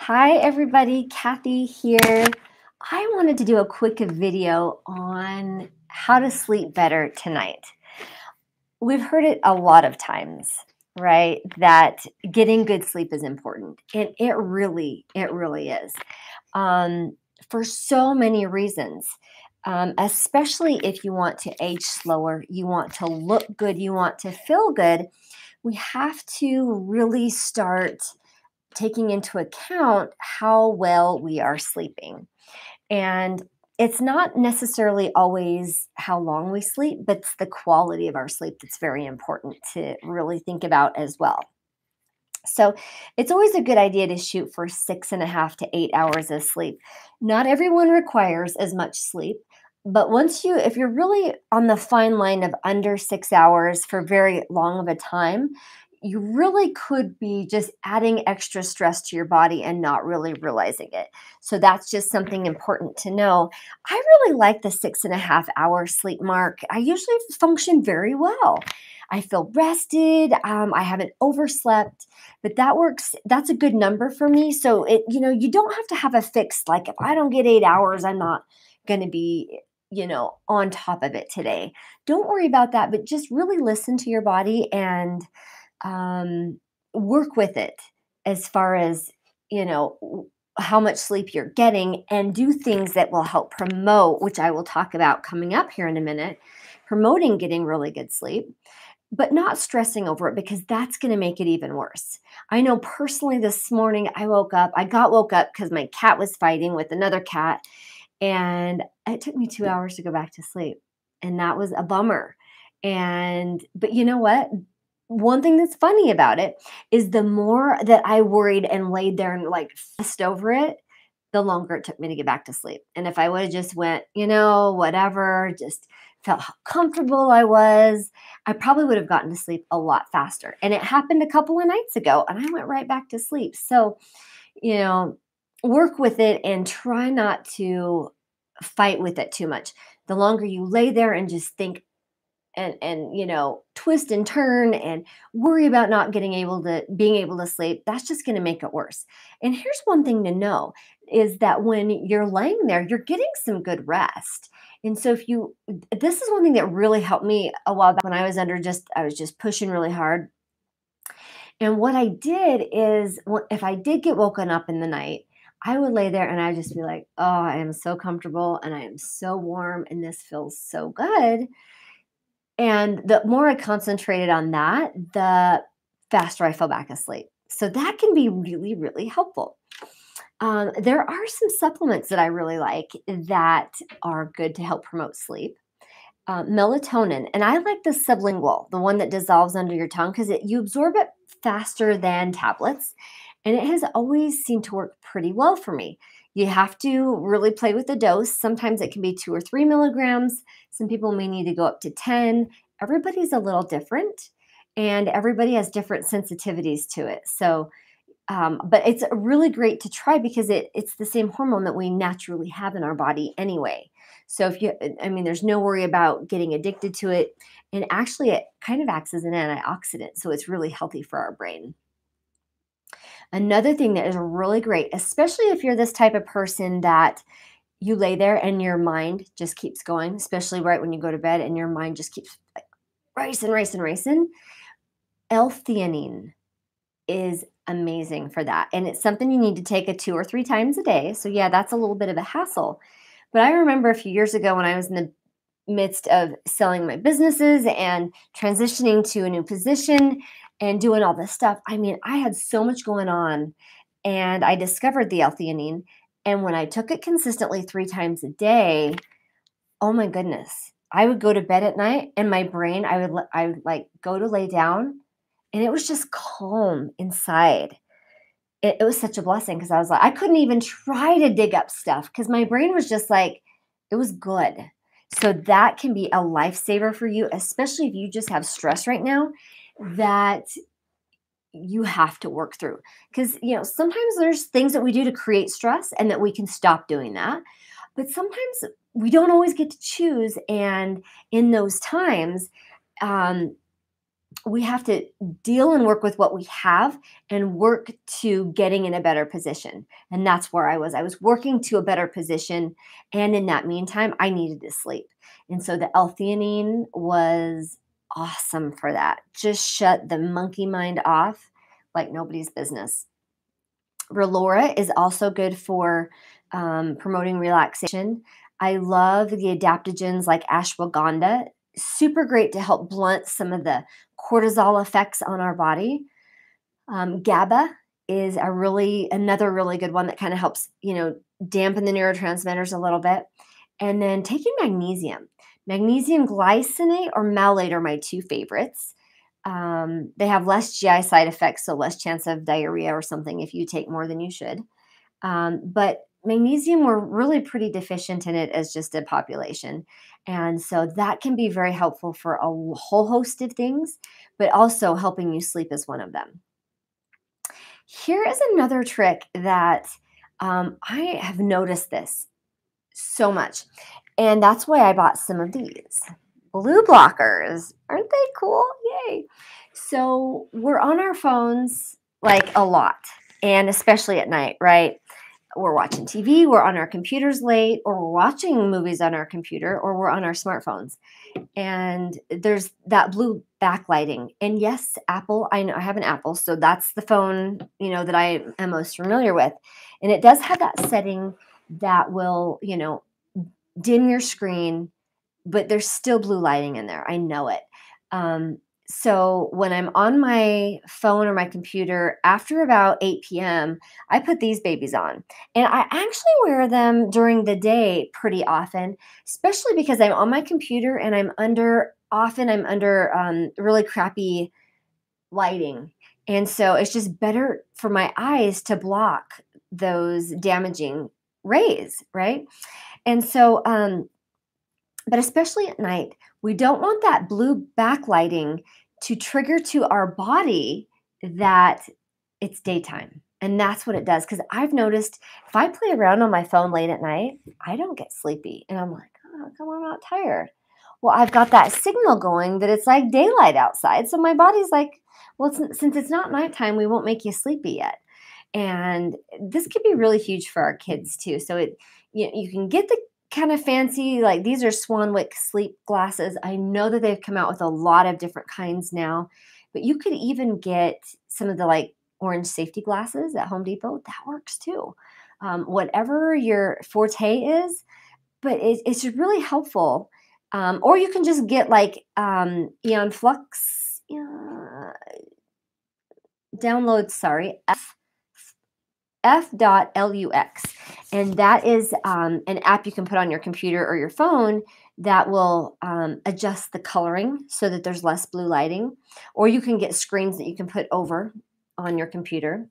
Hi everybody, Kathy here. I wanted to do a quick video on how to sleep better tonight. We've heard it a lot of times, right? That getting good sleep is important. And it really is. Um, for so many reasons. Especially if you want to age slower, you want to look good, you want to feel good, we have to really start taking into account how well we are sleeping. And it's not necessarily always how long we sleep, but it's the quality of our sleep that's very important to really think about as well. So it's always a good idea to shoot for 6.5 to 8 hours of sleep. Not everyone requires as much sleep, but if you're really on the fine line of under 6 hours for very long of a time, you really could be just adding extra stress to your body and not really realizing it. So that's just something important to know. I really like the 6.5 hour sleep mark. I usually function very well. I feel rested. I haven't overslept, but that works. That's a good number for me. So you don't have to have a fixed, like if I don't get 8 hours, I'm not going to be, on top of it today. Don't worry about that, but just really listen to your body and um, work with it as far as, how much sleep you're getting and do things that will help promote, which I will talk about coming up here in a minute, promoting getting really good sleep, but not stressing over it because that's going to make it even worse. I know personally this morning I got woke up because my cat was fighting with another cat, and it took me 2 hours to go back to sleep. And that was a bummer. But you know what? One thing that's funny about it is the more that I worried and laid there and like fussed over it, the longer it took me to get back to sleep. And if I would have just went, whatever, just felt how comfortable I was, I probably would have gotten to sleep a lot faster. And it happened a couple of nights ago and I went right back to sleep. So, you know, work with it and try not to fight with it too much. The longer you lay there and just think and twist and turn and worry about not being able to sleep, that's just going to make it worse. And here's one thing to know is that when you're laying there, you're getting some good rest. And so this is one thing that really helped me a while back when I was just pushing really hard. And what I did is, if I did get woken up in the night, I would lay there and I'd just be like, oh, I am so comfortable and I am so warm and this feels so good. And the more I concentrated on that, the faster I fell back asleep. So that can be really, really helpful. There are some supplements that I really like that are good to help promote sleep. Melatonin, and I like the sublingual, the one that dissolves under your tongue, because you absorb it faster than tablets, and it has always seemed to work pretty well for me. You have to really play with the dose. Sometimes it can be 2 or 3 milligrams. Some people may need to go up to 10. Everybody's a little different, and everybody has different sensitivities to it. So but it's really great to try because it's the same hormone that we naturally have in our body anyway. So there's no worry about getting addicted to it. And actually, it kind of acts as an antioxidant. So it's really healthy for our brain. Another thing that is really great, especially if you're this type of person that you lay there and your mind just keeps going, especially right when you go to bed and your mind just keeps like racing, racing, racing. L-theanine is amazing for that. And it's something you need to take 2 or 3 times a day. So yeah, that's a little bit of a hassle. But I remember a few years ago when I was in the midst of selling my businesses and transitioning to a new position and doing all this stuff. I mean, I had so much going on and I discovered the L-theanine. And when I took it consistently 3 times a day, oh my goodness, I would go to bed at night and my brain, I would like go to lay down and it was just calm inside. It was such a blessing because I was like, I couldn't even try to dig up stuff because my brain was just like, it was good. So that can be a lifesaver for you, especially if you just have stress right now that you have to work through. Because, sometimes there's things that we do to create stress and that we can stop doing that. But sometimes we don't always get to choose. And in those times, um, we have to deal and work with what we have and work to getting in a better position. And that's where I was. I was working to a better position. And in that meantime, I needed to sleep. And so the L-theanine was awesome for that. Just shut the monkey mind off like nobody's business. Relora is also good for promoting relaxation. I love the adaptogens like ashwagandha. Super great to help blunt some of the cortisol effects on our body. GABA is another really good one that kind of helps, dampen the neurotransmitters a little bit. And then taking magnesium. Magnesium glycinate or malate are my two favorites. They have less GI side effects, so less chance of diarrhea or something if you take more than you should. But magnesium, we're really pretty deficient in it as just a population. And so that can be very helpful for a whole host of things, but also helping you sleep is one of them. Here is another trick that I have noticed this so much. And that's why I bought some of these. Blue blockers. Aren't they cool? Yay. So we're on our phones like a lot, and especially at night, right? We're watching TV, we're on our computers late, or we're watching movies on our computer, or we're on our smartphones. And there's that blue backlighting. And yes, Apple, I know I have an Apple, so that's the phone, that I am most familiar with. And it does have that setting that will, dim your screen, but there's still blue lighting in there. I know it. So when I'm on my phone or my computer after about 8 p.m., I put these babies on. And I actually wear them during the day pretty often, especially because I'm on my computer and I'm under really crappy lighting. And so it's just better for my eyes to block those damaging rays, right? And so, but especially at night, we don't want that blue backlighting to trigger to our body that it's daytime. And that's what it does. Because I've noticed if I play around on my phone late at night, I don't get sleepy. And I'm like, oh, come on, I'm not tired. Well, I've got that signal going that it's like daylight outside. So my body's like, well, since it's not nighttime, we won't make you sleepy yet. And this could be really huge for our kids too. So you can get the kind of fancy, like these are Swanwick sleep glasses. I know that they've come out with a lot of different kinds now, but you could even get some of the like orange safety glasses at Home Depot. That works too. Whatever your forte is, but it's really helpful. Or you can just get like Eon Flux download, F.lux. And that is an app you can put on your computer or your phone that will adjust the coloring so that there's less blue lighting. Or you can get screens that you can put over on your computer.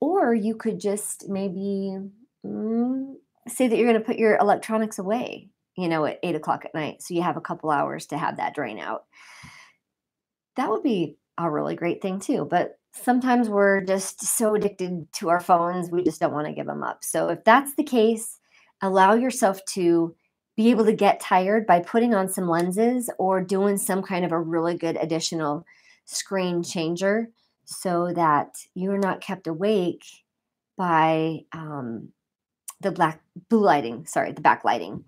Or you could just maybe say that you're going to put your electronics away, at 8 o'clock at night. So you have a couple hours to have that drain out. That would be a really great thing too. But sometimes we're just so addicted to our phones, we just don't want to give them up. So if that's the case, allow yourself to be able to get tired by putting on some lenses or doing some kind of a really good additional screen changer so that you're not kept awake by the backlighting.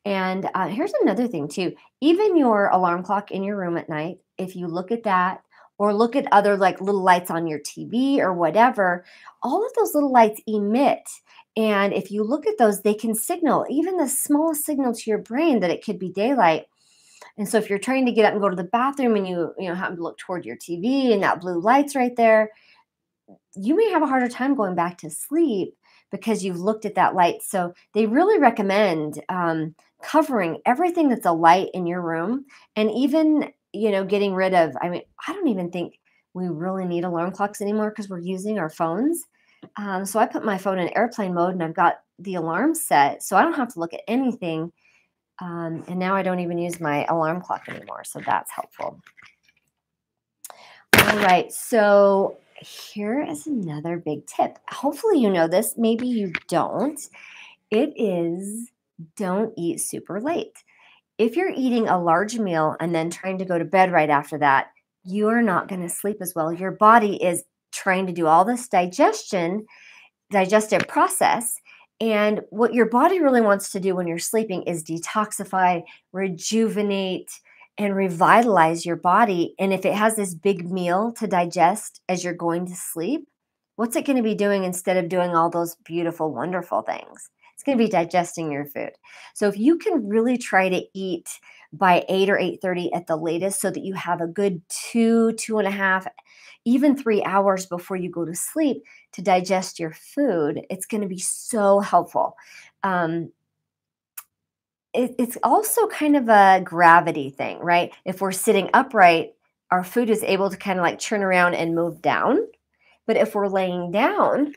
And here's another thing too. Even your alarm clock in your room at night, if you look at that or look at other like little lights on your TV or whatever, all of those little lights emit. And if you look at those, they can signal, even the smallest signal to your brain that it could be daylight. And so if you're trying to get up and go to the bathroom and you happen to look toward your TV and that blue light's right there, you may have a harder time going back to sleep because you've looked at that light. So they really recommend covering everything that's a light in your room, and even, getting rid of, I don't even think we really need alarm clocks anymore because we're using our phones. So I put my phone in airplane mode and I've got the alarm set so I don't have to look at anything. And now I don't even use my alarm clock anymore. So that's helpful. All right. So here is another big tip. Hopefully you know this. Maybe you don't. It is don't eat super late. If you're eating a large meal and then trying to go to bed right after that, you're not going to sleep as well. Your body is trying to do all this digestive process. And what your body really wants to do when you're sleeping is detoxify, rejuvenate, and revitalize your body. And if it has this big meal to digest as you're going to sleep, what's it going to be doing instead of doing all those beautiful, wonderful things? It's going to be digesting your food. So if you can really try to eat by 8 or 8:30 at the latest so that you have a good 2.5, even 3 hours before you go to sleep to digest your food, it's going to be so helpful. Um, it's also kind of a gravity thing, right? If we're sitting upright, our food is able to kind of like turn around and move down. But if we're laying down,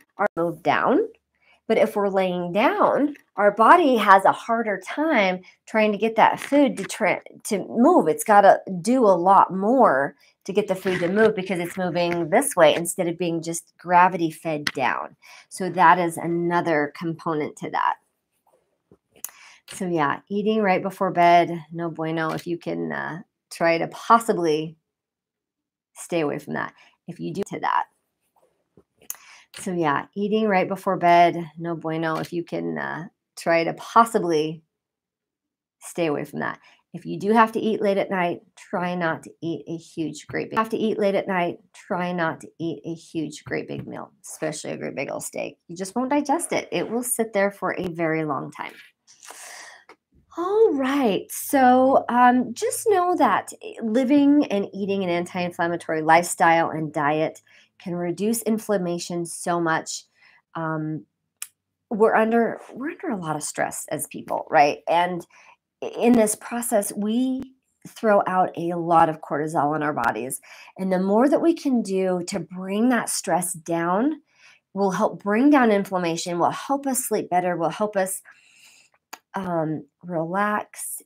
our body has a harder time trying to get that food to move. It's got to do a lot more to get the food to move because it's moving this way instead of being just gravity fed down. So that is another component to that. So yeah, eating right before bed, no bueno. If you can try to possibly stay away from that. If you do to that. So yeah, eating right before bed, no bueno. If you can try to possibly stay away from that. If you do have to eat late at night, try not to eat a huge, great big. Have to eat late at night, try not to eat a huge, great big meal, especially a great big old steak. You just won't digest it. It will sit there for a very long time. All right. So just know that living and eating an anti-inflammatory lifestyle and diet can reduce inflammation so much. We're under a lot of stress as people, right? And in this process, we throw out a lot of cortisol in our bodies. And the more that we can do to bring that stress down will help bring down inflammation, will help us sleep better, will help us relax,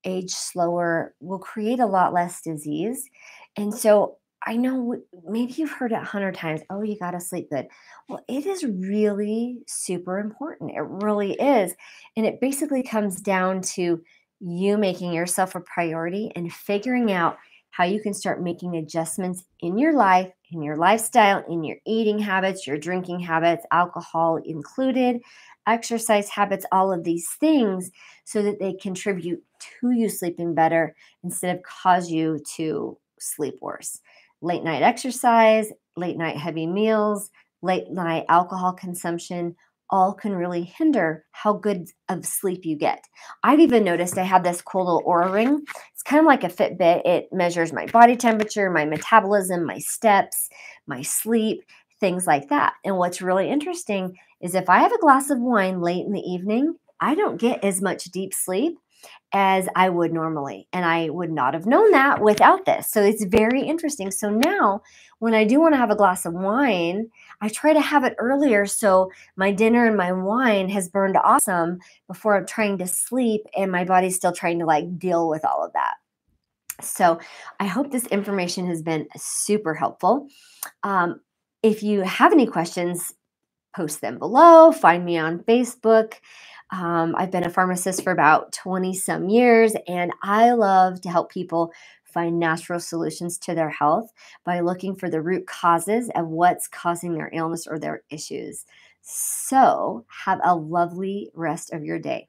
age slower, will create a lot less disease. And so I know maybe you've heard it 100 times. Oh, you got to sleep good. Well, it is really super important. It really is. And it basically comes down to you making yourself a priority and figuring out how you can start making adjustments in your life, in your lifestyle, in your eating habits, your drinking habits, alcohol included, exercise habits, all of these things so that they contribute to you sleeping better instead of cause you to sleep worse. Late night exercise, late night heavy meals, late night alcohol consumption, all can really hinder how good of sleep you get. I've even noticed I have this cool little Oura ring. It's kind of like a Fitbit. It measures my body temperature, my metabolism, my steps, my sleep, things like that. And what's really interesting is if I have a glass of wine late in the evening, I don't get as much deep sleep as I would normally. And I would not have known that without this. So it's very interesting. So now when I do want to have a glass of wine, I try to have it earlier so my dinner and my wine has burned awesome before I'm trying to sleep and my body's still trying to like deal with all of that. So I hope this information has been super helpful. If you have any questions, post them below. Find me on Facebook. I've been a pharmacist for about 20 some years, and I love to help people find natural solutions to their health by looking for the root causes of what's causing their illness or their issues. So have a lovely rest of your day.